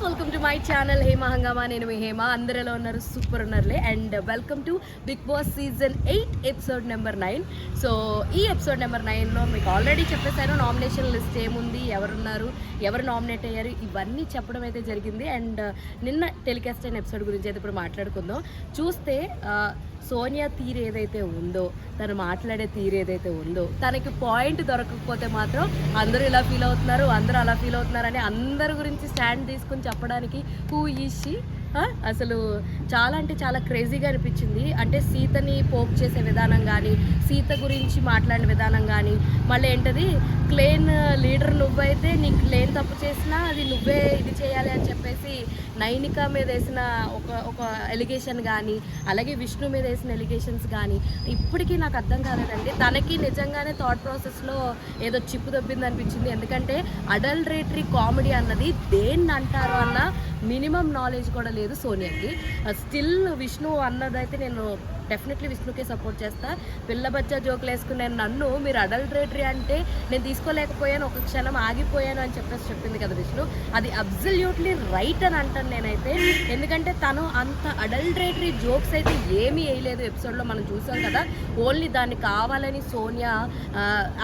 Welcome to my channel Hema Hungama. నేను మీ హేమ. అందరూ ఎలా ఉన్నారు? సూపర్ ఉన్నారులే. And welcome to Bigg Boss season 8 episode number 9. So ఈ ఎపిసోడ్ నెంబర్ 9లో మీకు ఆల్రెడీ చెప్పేశాను నామినేషన్ లిస్ట్ ఏముంది, ఎవరున్నారు, ఎవరు నామినేట్ అయ్యారు, ఇవన్నీ చెప్పడం అయితే జరిగింది. అండ్ నిన్న టెలికాస్ట్ అయిన ఎపిసోడ్ గురించి అయితే ఇప్పుడు మాట్లాడుకుందాం. చూస్తే సోనియా తీరు ఏదైతే ఉందో, తను మాట్లాడే తీరు ఏదైతే ఉందో, తనకి పాయింట్ దొరకకపోతే మాత్రం అందరూ ఇలా ఫీల్ అవుతున్నారు, అందరూ అలా ఫీల్ అవుతున్నారని అందరి గురించి స్టాండ్ తీసుకుని చెప్పడానికి హూ ఈజ్ షీ అసలు చాలా అంటే చాలా క్రేజీగా అనిపించింది. అంటే సీతని పోక్ చేసే విధానం కానీ, సీత గురించి మాట్లాడిన విధానం కానీ, మళ్ళీ ఏంటది క్లేన్ లీడర్ నువ్వైతే నీకు క్లేన్ తప్పు చేసినా అది నువ్వే ఇది చేయాలి అని చెప్పేసి నైనిక మీద వేసిన ఒక ఎలిగేషన్ కానీ, అలాగే విష్ణు మీద వేసిన ఎలిగేషన్స్ కానీ ఇప్పటికీ నాకు అర్థం కాలేదండి. తనకి నిజంగానే థాట్ ప్రాసెస్లో ఏదో చిప్పు దొబ్బింది అనిపించింది. ఎందుకంటే అడల్టరేటరీ కామెడీ అన్నది దేన్ని అంటారు అన్న మినిమం నాలెడ్జ్ కూడా లేదు సోనియాకి. స్టిల్ విష్ణు అన్నదైతే నేను డెఫినెట్లీ విష్ణుకే సపోర్ట్ చేస్తా. పిల్ల బచ్చా జోకులు వేసుకునే నన్ను మీరు అడల్టరేటరీ అంటే నేను తీసుకోలేకపోయాను, ఒక క్షణం ఆగిపోయాను అని చెప్పేసి చెప్పింది కదా విష్ణు. అది అబ్సల్యూట్లీ రైట్ అని అంటాను నేనైతే. ఎందుకంటే తను అంత అడల్టరేటరీ జోక్స్ అయితే ఏమీ వేయలేదు ఎపిసోడ్లో, మనం చూసాం కదా. ఓన్లీ దాన్ని కావాలని సోనియా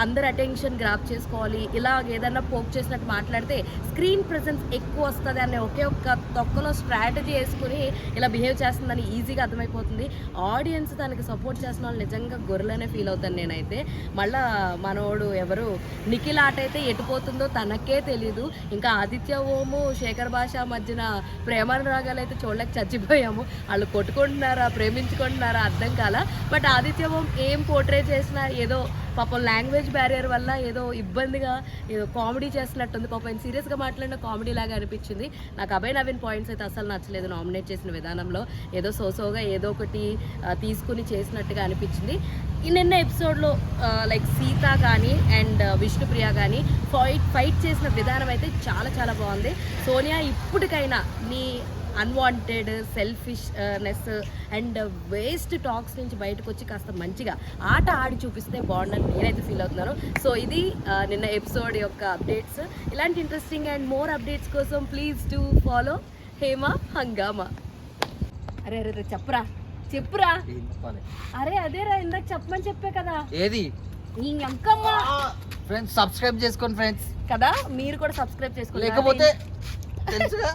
అందరు అటెన్షన్ గ్రాప్ చేసుకోవాలి, ఇలా ఏదన్నా పోక్ చేసినట్టు మాట్లాడితే స్క్రీన్ ప్రెజెన్స్ ఎక్కువ వస్తుంది అనే ఒకే ఒక్క తొక్కలో స్ట్రాటజీ వేసుకుని ఇలా బిహేవ్ చేస్తుందని ఈజీగా అర్థమైపోతుంది. ఆడియన్స్ తనకి సపోర్ట్ చేసిన వాళ్ళు నిజంగా గొర్రెలనే ఫీల్ అవుతాను నేనైతే. మళ్ళా మనోడు ఎవరు నిఖిల్ ఆట అయితే ఎటుపోతుందో తనకే తెలీదు. ఇంకా ఆదిత్య ఓము శేఖర్ భాష మధ్యన ప్రేమానురాగాలు అయితే చూడలేక చచ్చిపోయాము. వాళ్ళు కొట్టుకుంటున్నారా ప్రేమించుకుంటున్నారా అర్థం కాల. బట్ ఆదిత్య ఓం ఏం పోర్ట్రే చేసినా ఏదో పాపం లాంగ్వేజ్ బ్యారియర్ వల్ల ఏదో ఇబ్బందిగా ఏదో కామెడీ చేస్తున్నట్టుంది. పాపం సీరియస్గా మాట్లాడిన కామెడీ లాగా అనిపించింది నాకు. అభయ్ నవీన్ పాయింట్స్ అయితే అసలు నచ్చలేదు నామినేట్ చేసిన విధానంలో. ఏదో సోసోగా ఏదో ఒకటి తీసుకుని చేసినట్టుగా అనిపించింది. నిన్న ఎపిసోడ్లో లైక్ సీత కానీ అండ్ విష్ణుప్రియ కానీ ఫైట్ చేసిన విధానం అయితే చాలా చాలా బాగుంది. సోనియా ఇప్పటికైనా నీ unwanted selfishness and waste talks నుంచి బయటకు వచ్చి కాస్త మంచిగా ఆట ఆడి చూపిస్తే బాగుందని నేనైతే ఫీల్ అవుతున్నాను. సో ఇది నిన్న ఎపిసోడ్ యొక్క అప్డేట్స్. ఇలాంటి ఇంట్రెస్టింగ్ అండ్ మోర్ అప్డేట్స్ కోసం ప్లీజ్ డు ఫాలో హేమ హంగామా. అరే అరే చెప్పురా చెప్పురా. అరే అదేరా ఇందాక చెప్పమని చెప్పే కదా. ఏది ఇంకమ్మా ఫ్రెండ్స్ సబ్స్క్రైబ్ చేసుకోండి ఫ్రెండ్స్ కదా, మీరు కూడా సబ్స్క్రైబ్ చేసుకోండి. లేకపోతే తెలుసుగా